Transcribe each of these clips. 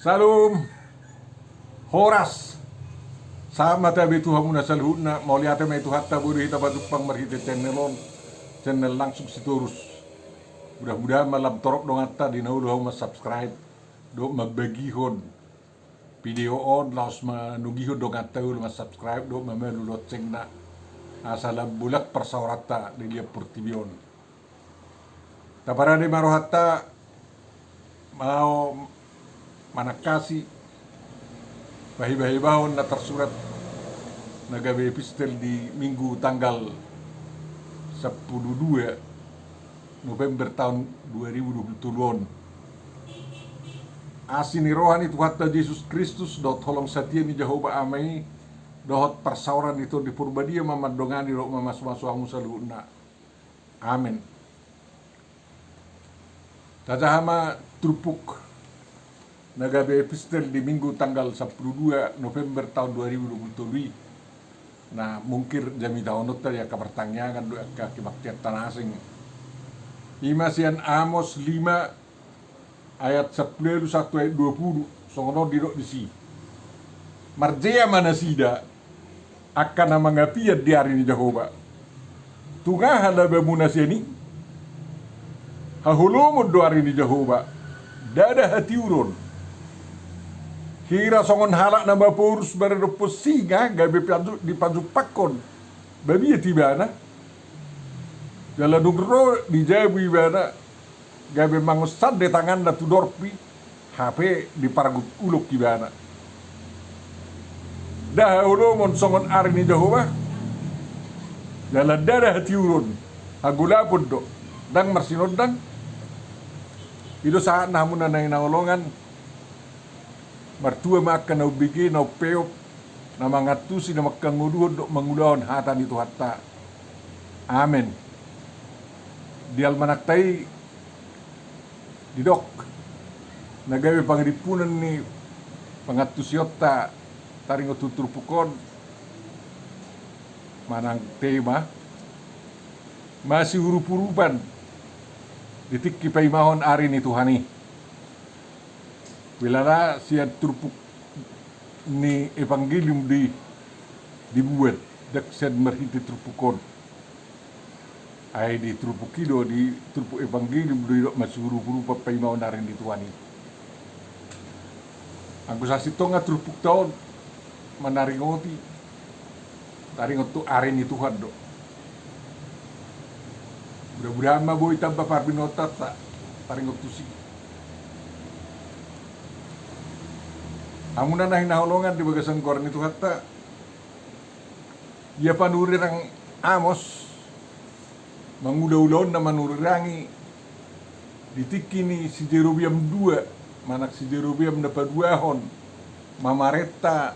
Salum, Horas, sama tabi Tuhan muna salhuna, mau lihat may Tuhan tabu di tabat upang marhite channel langsung siturus. Mudah-mudahan malam torok dong atta di nauluhaw mas subscribe, do magbagihon video on laos manugihon dong atta ul mas subscribe do mamelulot ceng na asala bulak persaurata di dia pertibion. Tapara di marohatta mau manakasi bahi-bahon na tersurat na gabi epistel di Minggu tanggal 12 November tahun 2022. Asini rohani Tuhan Yesus Kristus dot holong setia ni Jehovah amai dohot persauran itu di purbadia mamadongani ro mamas-masuamu saluna. Amin. Tajahama trupuk nagabe epistel di Minggu tanggal 12 November tahun 2022. Nah, mungkin jami tahun itu ya kepertanyaan doa kebaktian tanah asing. Imasian Amos 5 ayat 10 1 ayat 20 songono dirok di si. Marjea mana sida akan mengapiat di hari ini Jehovah. Tungah halabe munasiani. Hahulumud do hari ini Jehovah. Dada hati urun. Kira songon halak nama purus beredopos singa gabe di pakon. Babi ya tibana. Jala dugro di jabi bana gabe mangusad de tangan da tudorpi HP di paragut uluk tibana. Dah ulumon songon ari ni Jehovah. Jala dada hati urun. Hagulapod do. Dang marsinod dang. Ito saat namun na naulongan martua makan na ubigi na upeop na mangatusi na makanguduhod do mangulahon hatan itu hatta. Amen. Di almanaktay didok nagawi pangripunan ni pangatusyota taringo tuturpukon manang tema masih hurup-hurupan ditik kipaimahon ari ni Tuhani. Bilala siya turpuk ni evangelium dibuat dak siya marhiti turpukon. Ay di trupukido di trupu evangelium di masuru berupa paimahon ari ni Tuhani. Ang kusasi to nga trupuk taon manaringoti taringot to ari ni Tuhan do. Mudah-mudahan maboy tamba parbinotat ta taringot to si. Amunan na hinahulungan di bagasan kor ni Tuhan ta. Ia panurir ang Amos mangulaw-ulaw na manurirangi ditiki ni si Jerobiam II manak si Jerobiam na paduahon mamareta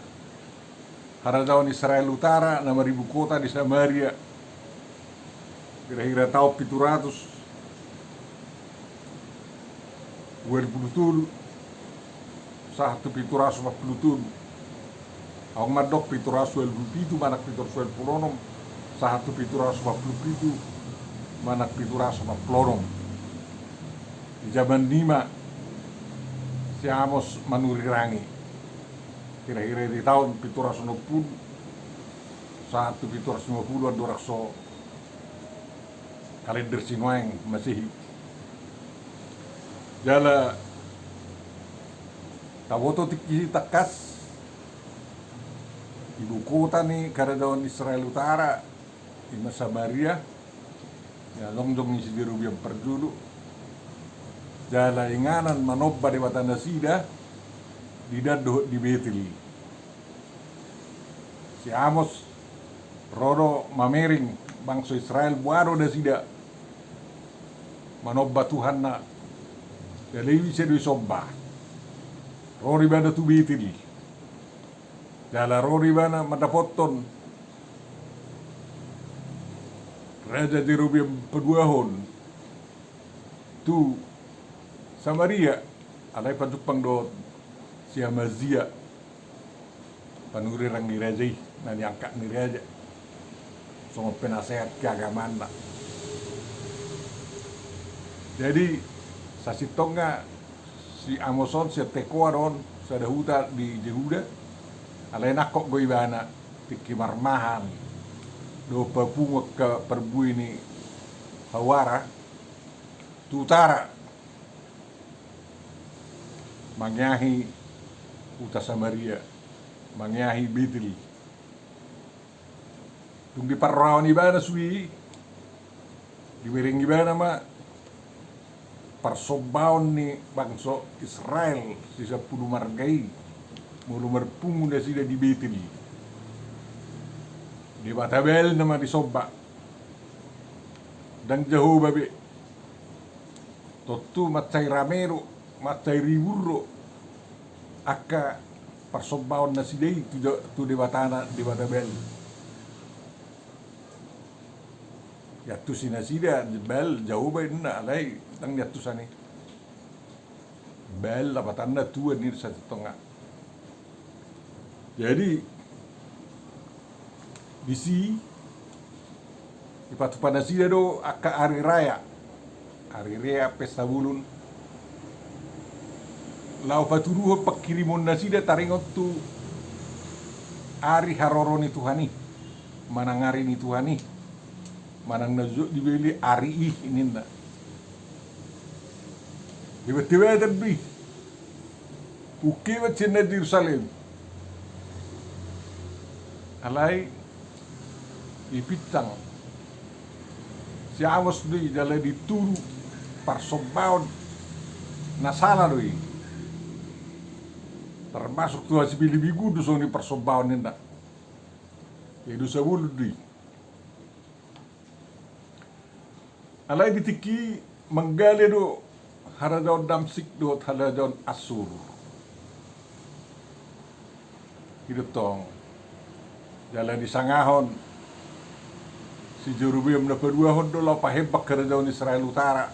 haradawan Israel Utara na maribu kota di Samaria kira-kira tahun 700 20 satu piturasu 40 ang madok piturasu 27 manak piturasu 26 satu piturasu 47 manak piturasu 40 di zaman 5 si Amos manurirangi kira-kira di tahun piturasu 60 satu piturasu 50 dorakso kalender Sinoeng Masehi jala tawoto tiki takas ibu kota ni karadawan Israel Utara di Samaria ya longjong si Jerobiam perdulu jala inganan manobba di Watanda Sida di dado di Betel si Amos rodo mamering bangsa Israel buaro da sida manobba Tuhan na dalewi siya do sobba rori bana tu Betel jala rori bana madapoton Raja Jerobiam peduahon tu Samaria alay padupang do si Amazia panurirang ni Raja na diangkat ni Raja so penasehat keagamaan na. Jadi sasitong nga si Amoson si Tekoa don sa dahuta di Jehuda alay nakok go ibana tiki marmahan do papungo ka perbui ni Hawara tutara mangyahi uta Samaria mangyahi Betel tung di parrawan ibana sui diwiring ibana ma persobaon ni bangsa Israel sisa puluh margai mulu merpungu da sida di Betel di Batabel nama di Soba dan jauh babe totu macai ramero macai riburro aka persobaon na sida tu di Batana di Batabel ya tu sina sida bel jauh bae na alai tang ya tu sani bel la batanda tua ni sa tengah jadi bisi ipatu pada sida do aka hari raya pesta bulun lau paturuho pakirimon nasida taringot tu ari haroroni Tuhani manangari ni Tuhani manang nazo dibeli ari ini na tiba-tiba tadi ukiwa cina di Yerusalem alai ipitang si Amos doi dala dituru parsobaon nasala doi termasuk tuh si Billy Bigu dusong di persobaon nenda itu sabulu doi alai ditiki menggali do haradaon Damsik do haradaon Asur hidup tong jalan di Sangahon si Jerobeam na kedua hon do lau pahebak haradaon Israel Utara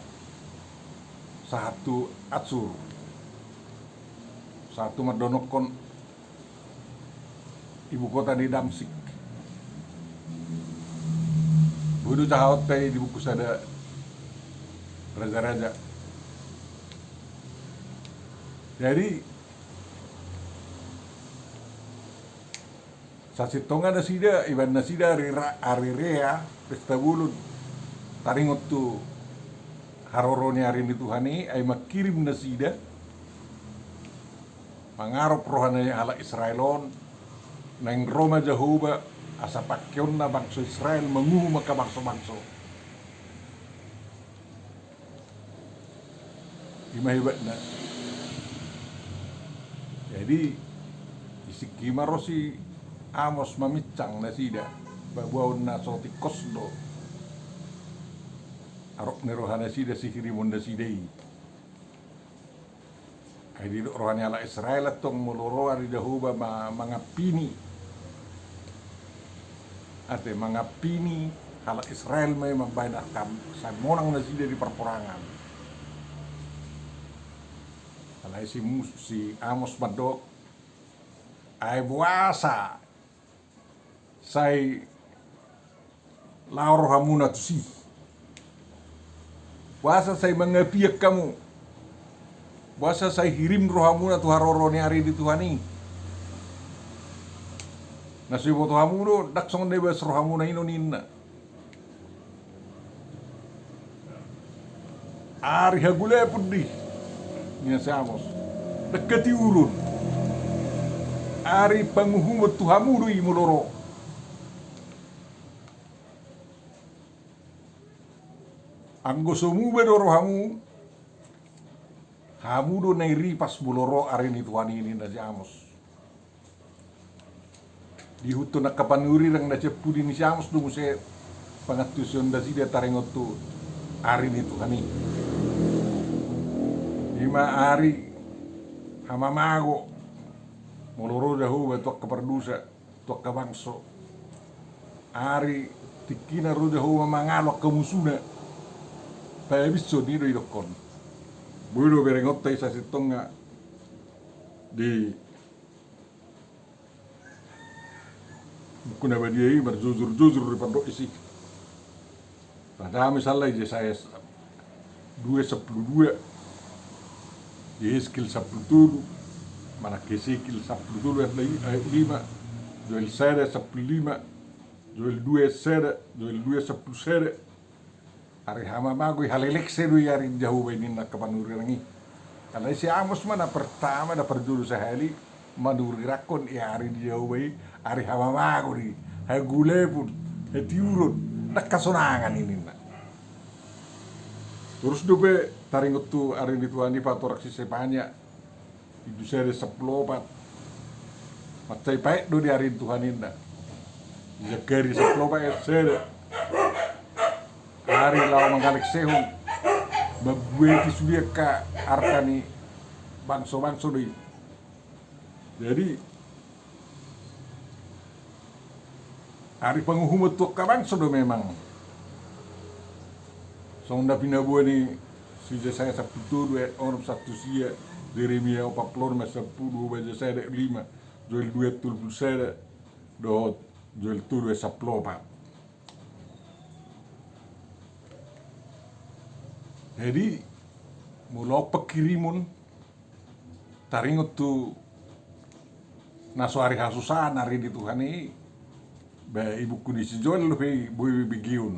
satu Asur satu madonokon ibu kota di Damsik budu cahot tay di buku sada raja-raja. Jadi sasitonga nasida iban nasida arirea pesta bulun taringot tu haroroni hari ni Tuhani ay makirim nasida mangarop rohananya ala Israelon nang Roma Jehovah asa pakyon na bangso Israel menguhu maka bangso-bangso imahibat na jadi isiki marosi Amos mamicang na sida babuaw na soti kosdo arok ni rohana sida sihirimon na sidai ay di rohani ala Israel atong muloro ari dahuba mangapini ate mangapini ala Israel may mabayan akam sa monang na sida di perperangan alay si Amos Madok ay buasa say lauro hamuna tu si buasa say mga piyak kamu buasa say hirim rohamuna tu haroro ni hari di Tuhani nasibo tu hamuno daksong nebas rohamuna inoninna ari hagule pudi ni si Amos dekati urun ari panguhumot tu hamuno imuloro anggo sumube do rohamu hamudo nairi pas buloro ari ni Tuhani ini na si Amos dihuto na kapanuri rang na cepudi ni si Amos dungu se pangatusion da sida taringot tu ari ni Tuhani lima ari hamamago moloro dahu tuak keperdusa tuak kabangso ari tikina ro dahu mamangalok kemusuna pa biso ni do idokon budo berengot tay sa sitonga di kuna badiai berjujur-jujur di pondok isi pada misalnya Yesaya 2:12 Yeskil 10 mana Kesikil 10 ayat 5, Joel 1 15, Joel 2 1, Joel 2 10 1. Ari hama magui halelek sedu yari jauh ini nak kapanuri rangi. Kalau si Amos mana pertama da perjuru sehali manuri rakon ya ari jauh bayi ari hama maguri hagule pun hetiurun nak kasonangan ini nak. Terus dobe taringot tu ari dituani patorak si sepanya itu sere 10 macai paek do di hari Tuhan inda jakari 10 paek sere hari lau manggalek sehun babueti sudia ka arkani bangso doi. Jadi hari penguhumut tu ka bangso do memang sonda pinabuan ni sudah saya sabtu dua orang satu sia Jeremia 40 masa 10 baca saya 5 Joel 2 tulpul saya do Joel 2 saplopa. Jadi mulau pekirimun taringot tu naso hari hasusan hari di Tuhan ini ba ibu kudisi Joel lebih bui bigiun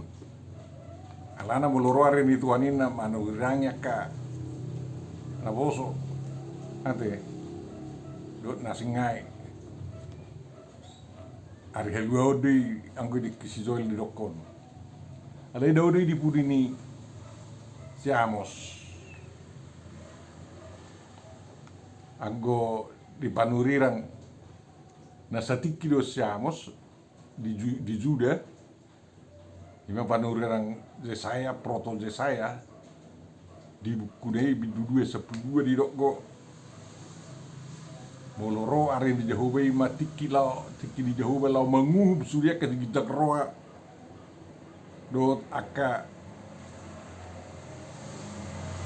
alana muloro hari di Tuhan ini manu rangnya ka naboso ate dot nasingai ari helwa odi anggo di kisi Joel di dokon ale daudi di pudini si Amos anggo di panurirang nasatiki do si Amos di Juda ima panurirang Yesaya proto Yesaya di buku dei bidudue 10 di dokgo moloro are di Jehovah tiki di Jehovah lau manguhub surya ke gitak roa dot aka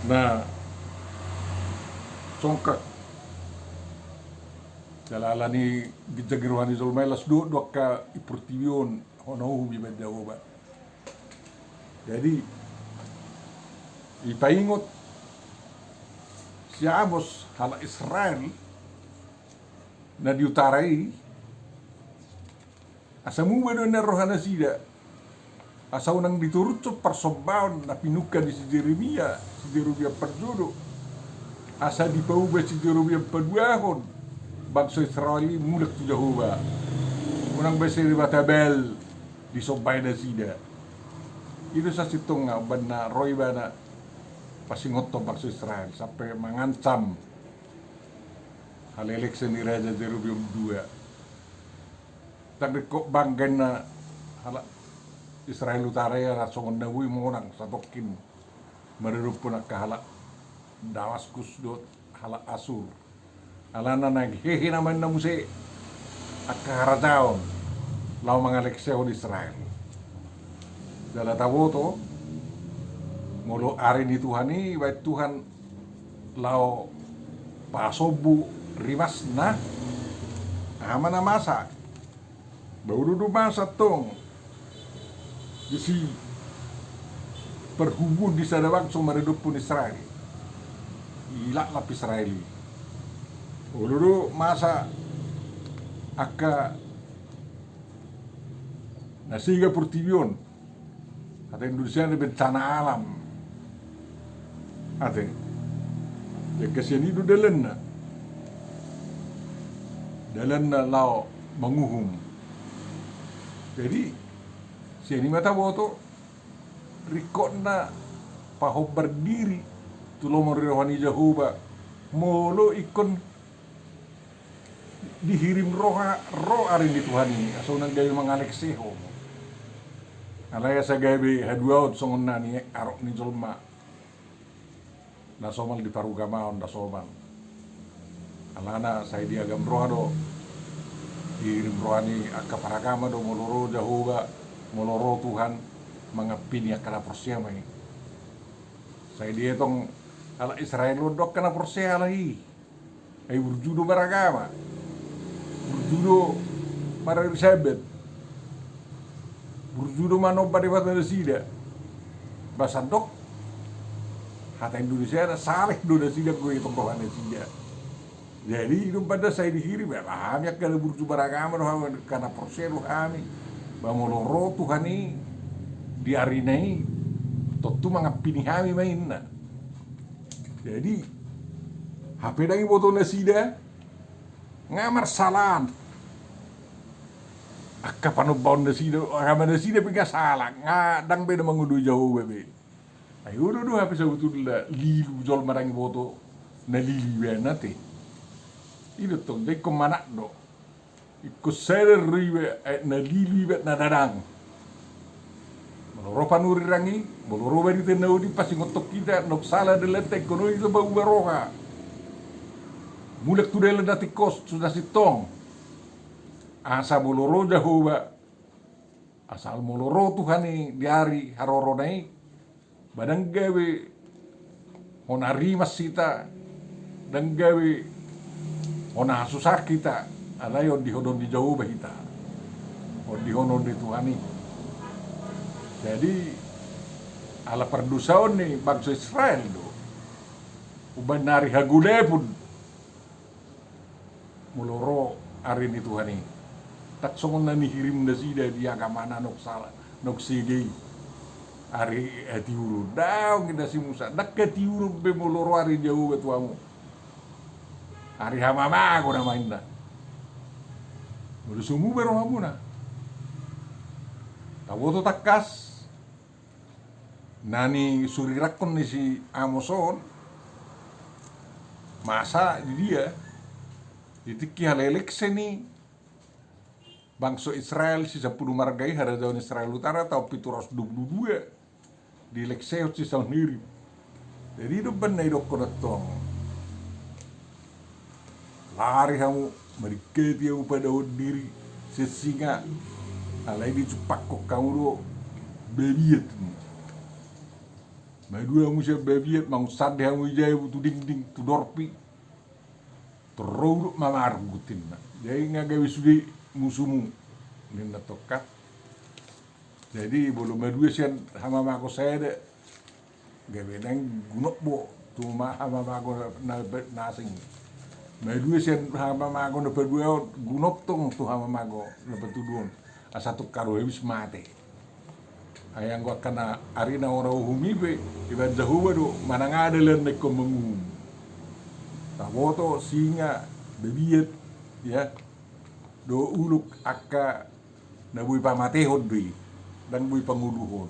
na songkak jalalani gitak rohani zolmelas do ka ipurtibion honou bi Jehovah. Jadi ipaingot si Amos hala Israel na diutarai asa muwe do na rohana sida asa unang diturut so persobaon na pinuka di si Jeremia perjodo asa dipauba si Jeremia paduahon bangsa Israeli mulak tu Jehovah unang bese di Batabel di sobay na sida itu sa sitong nga bana roy bana pasingot to bangsa Israel sampai mengancam halelek sendiri aja Jerobium 2. Tapi kok banggen na hala Israel utara ya rasongon na wui monang satokin mererupun kahala Damaskus dot hala Asur. Alana naghehe naman na muse akarajaon lau mangalekseho di Israel. Dala tawoto molo ari ni Tuhani bait Tuhan lau pasobu rimas na ama na masa baru masa tong jadi perhubung di sana bangsa meredup pun Israel ilak lap Israeli ulu masa aka nasiga pertibion kata Indonesia ini bencana alam ate ya kesian itu dalan na lao manguhum. Jadi siani mata boto rikot na paho berdiri tulo merewani Jehovah molo ikon dihirim roh arin di Tuhan ini aso nang gawe mangalekseho alaya sa gawe haduaot songon nani arok ni jolma na somal di parugamaon da somal alana saya diagam rohado dihirim rohani akaparagama do moloro Jehovah moloro Tuhan mangapini akala persiama ini saya dia tong ala Israel lodok kana persia lahi ay burjudo maragama burjudo mara Elizabeth burjudo mano bade bata sida basandok Hata Indonesia ada saleh do da sida gue tokohan sida. Jadi itu pada saya dikirim ya kami akan burju baragama karena persero kami bamoloro Tuhan ini di hari ini tentu mengapini kami mainna. Jadi HP dangi boto na sida ngamar salan akka panubaon na sida agama na sida pika salah ngadang beda mengudu jauh bebe. Ayo do HP sa betul la lilu jol marangi boto na lili ya nate. Ito tong dai ko manak do. Iko sere riwe na lili bet na dadang. Maloro panuri rangi, maloro bari tenau di pasi ngotok kita nok sala de letek kono itu bau baroha. Mulek tu dele dati kos sudah sitong. Asa moloro jahoba. Asal moloro tuhani diari haroro nai. Badang gawe honari masita dan gawe ona susah kita ada yang dihodon di jauh bahita di honon di Tuhani. Jadi ala perdusaon nih bangsa Israel do uban nari hagule pun muloro ari ni Tuhani tak songon na nihirim na sida di agamana nok sala nok sidei ari etiuru daw kita si Musa dak etiuru be muloro ari jauh betuamu hari hamama ako na mainda. Udah sumu bero hamuna. Tawoto takas. Nani surirakon ni si Amoson. Masa dia. Ditiki halelek seni. Bangsa Israel si 10 margai hara daun Israel utara tau 722. Di lekseot si sendiri. Jadi itu benar itu kodotong. Lari kamu meriketi kamu pada diri sesinga alai di cepak kok kamu do bebiet madua kamu siap bebiet mau sad kamu jaya tu ding tu dorpi terus mamar gutin jadi ngagawi sudi musuhmu ninda tokat jadi belum madua sian hama mako saya de gawe nang gunok bo tu ma hama mako nasing Medue sen hama mago na pedua gunop tong tu hama mago na petudun asa tu karo hebis mate. Ayang gua kana arina ora uhumi be iban jahuba do manangada len ne ko mengum. Tawoto singa bebiet ya do uluk akka na bui pamatehon dui dan bui panguduhon.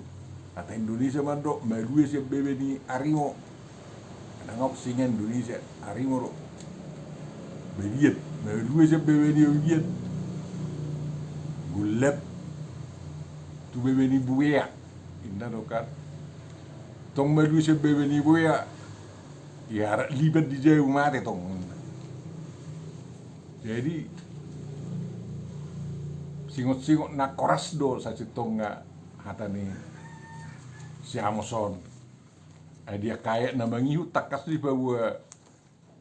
Kata Indonesia man do medue sen bebe ni arimo. Nangok singa Indonesia arimo do bebiet, dua siap bebe ni bebiet, gulep, tu bebe ni buaya, indah dokat, tong dua siap bebe ni buaya, ya libat di jauh mati tong, jadi singot nak koras do sa tong nga hata ni si Amoson, dia kaya namangihu takas di bawah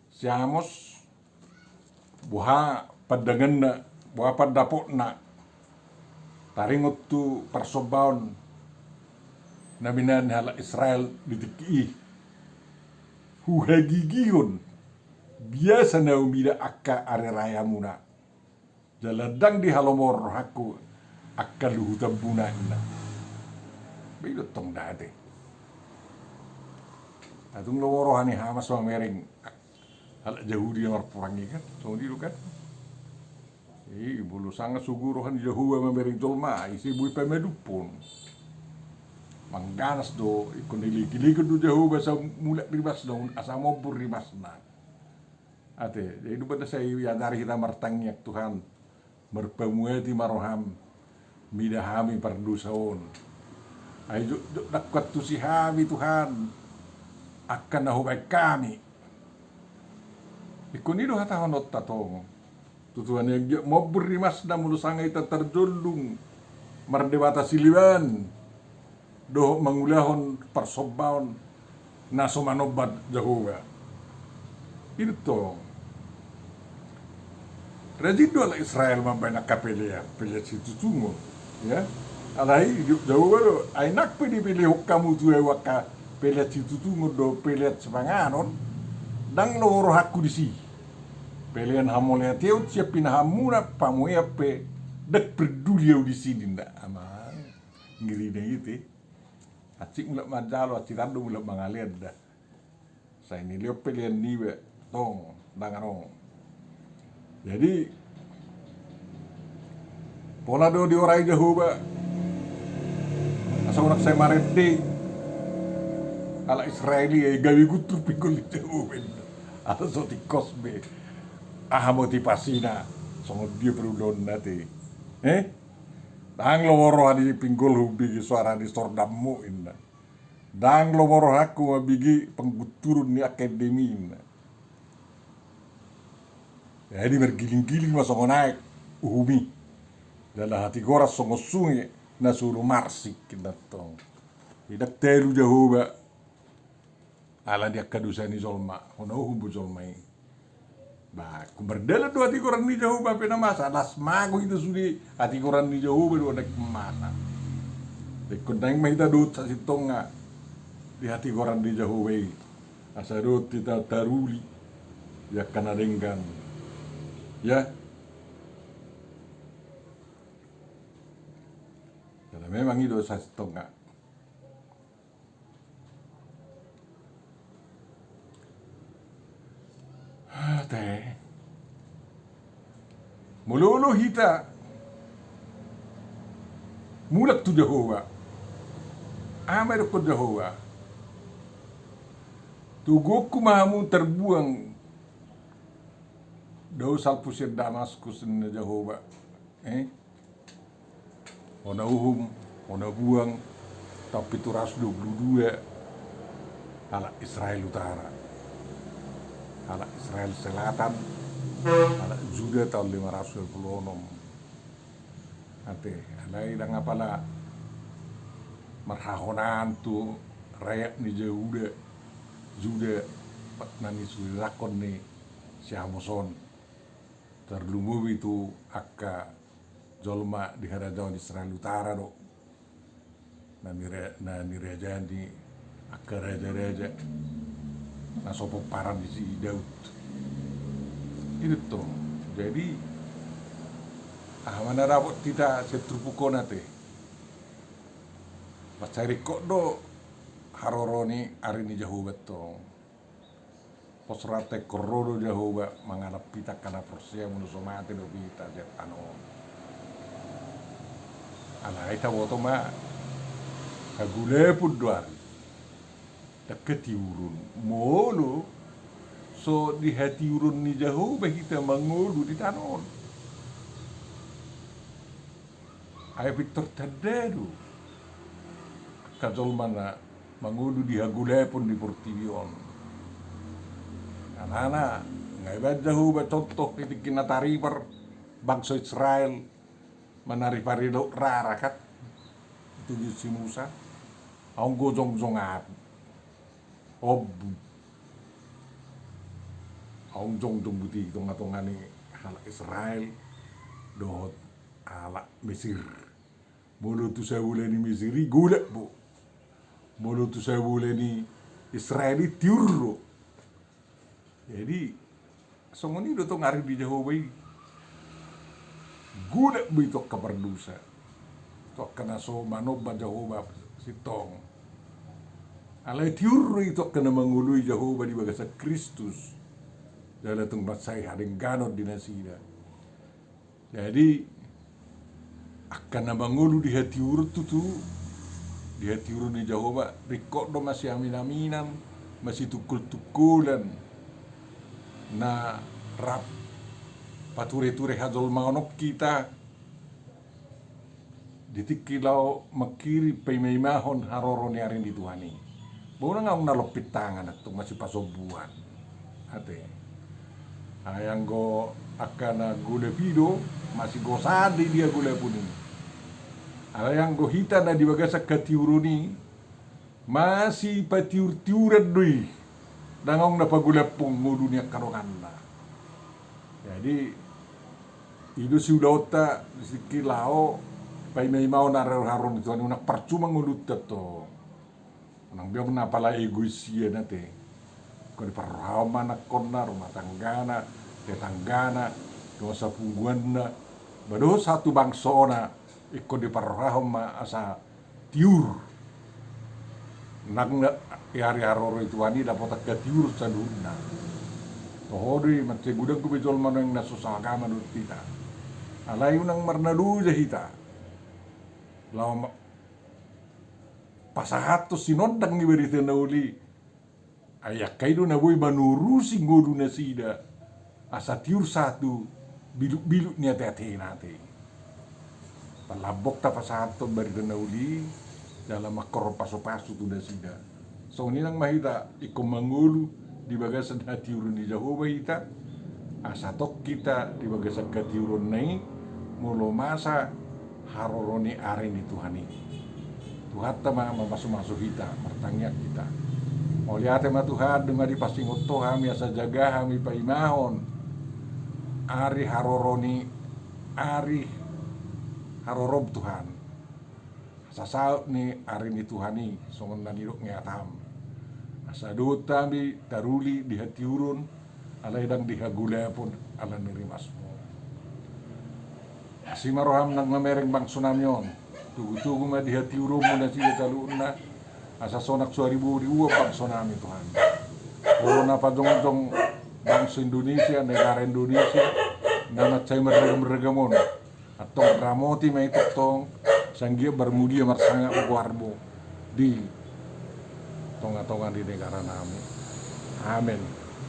si Amos. Buha padangan na, buha padapot na, taringot tu persobaon na minanhala Israel ditiki. Huhagigihon, biasa na umida akka are raya muna. Jaladang di halomor haku akka luhutan bunan na. Bilot tong dati. Atung loworohan ni Hamas mamering halak Yahudi yang berperangi kan, so di kan. Bulu sangat sugurohan Yahudi memberi jolma, isi bui pemedupun. Mangganas do, ikon diliki do Yahudi basa mulak ribas do, asa mobur ribas na. Ate, jadi pada saya yadari kita martangyak Tuhan, berpemueti maroham, midahami perdusaon. Ayo dakwat tu si hami Tuhan, akan nahubai kami. Ikunido hata honot tatong. Tutuan yang mau berimas dan mulu sangai terjolung merdebata siliban. Doh mengulahon persobaon naso manobat Jahoba. Itu. Rejido ala Israel mampena kapelea, pelea situ tungo. Ya. Alai Jahoba do, ainak pe dipilih kamu tuwe waka pelet situ tu ngodo pelet sepanganon dang loro hakku di si pelian hamolnya tiut siapin hamuna pamoya pe dek peduli di sini ndak ama ngiri deh itu acik mulak madalo acik rando mulak mangalian dah saya ini lihat pelian niwe tong dangarong jadi pola do di orai Jehovah asal orang saya marete ala Israeli gawi gutur pikul Jehovah ala so tikos be motivasina songo dia perudon nate dang loworo di pinggul hubi suara di stordammu inna dang loworo aku bigi pengguturun ni akademi inna jadi bergiling-giling masongo naik uhumi dalam hati goras songo sungai na suruh marsik kita tong tidak telu Jehovah ala dia kadusani zolma ono humbu zolmai bah, kumberdela dua hati koran ni jauh bape na masa las mago itu sudi hati koran ni jauh dua nek mana dekon nang mai ta dut sa sitonga di hati koran di jauh wei asa dut kita taruli ya kana denggan ya karena memang itu sa sitonga teh mululu hita mulak tu Jehovah amai ko Jehovah tugoku mahamu terbuang dau salpusir Damaskus na Jehovah ona uhum ona buang tapi tu ras 22 ala Israel Utara ala Israel Selatan, ala Juda tahun 526. Ate, alai dang apala marhahonan tu rakyat ni Juda nani surilakon ni si Amoson. Terlumuwi tu akka jolma di hadajawan Israel Utara do. Nani raja di akka raja-raja na sopo paran di si Daud itu tuh jadi mana rabot tidak setrupuko nate pacari kok do haroroni ari ni Jehovah to posrate korodo Jehovah mangalap pita kana persia munuso mate do pita jet ano ala ita woto ma kagule pun doari deket urun molo so di hati urun ni Jehovah kita mangulu di tanon ay Victor Tadedo kajol mana mangulu di hagule pun di Portivion anak-anak ngai ba Jehovah contoh kitikin natari per bangsa Israel menari parido rarakat itu si Musa aung gojong-jongat obu aung jong buti tonga-tongani halak Israel dohot halak Mesir bolo tu saya boleh ni Mesiri gula bu bolo tu saya boleh ni Israeli tiurro jadi songoni do tong ari di Jehovah gula bu itu kabar dosa tok kana so manoba Jehovah sitong alai tiur itu kena mengului Jehovah di bagasa Kristus dalam tempat saya haring ganot di nasida jadi akan mengulu di hati urut tu di hati urut di Jehovah rikok do masih amin-aminan masih tukul-tukulan na rap pature-ture hajol maonok kita ditikilau makiri pemaimahon haroroni arin di Tuhani bawa nggak nalopit tangan atau masih pasobuan ate ayang go akan gule video masih go sadi dia gule pun ini ayang go hita na di bagasa katiuruni masih patiur-tiuran dui dangong na pagula pong dunia karonganda jadi itu si udota si kilao pai mai mau na haron itu nak percuma ngulut to Nang biang na pala egoisia na te. Ko di parama na kona rumah tanggana, tetanggana, dosa pungguan na. Bado satu bangsa na ikko di parama asa tiur. Nang yari haroro itu ani dapat ke tiur saduna. Tohori mate gudang ku bejol manang nasusah agama dut kita. Alay nang marnalu jahita. Lawa pasahatos sinodang ni berita na uli. Ayak kaido na boy manurusi ngodu na sida. Asa tiur satu biluk-biluk ni ate-ate nate. Palabok ta pasahatos berita na uli dalam makor paso-paso tu na sida. So ni nang mahita iko mangulu di bagasan hati urun ni Jehovah ita. Asa tok kita di bagasan hati urun nai mulo masa haroroni are ni Tuhan ini. Tuhan tama masuk kita, mertangyak kita. Oliate ma Tuhan dengan dipasingot to kami asa jaga kami paimahon. Ari haroroni, ari harorob Tuhan. Sasaut ni ari ni Tuhan ni songon nanirok ngatam. Asa duta mi taruli di hati urun, alay dang dihagulay pun ala nirimasmo. Asimaroham nang mamereng bang sunamyon. Tugu-tugu ma di hati urun mo na siya taluna. Asa sonak suaribu riwa pang sunami Tuhan. Puro na padong-dong bangsa Indonesia, negara Indonesia, nanat say meragam-ragamon. At tong ramoti may tuktong, sanggia bermudia marsanga uwarbo di tonga-tonga di negara namin. Amen.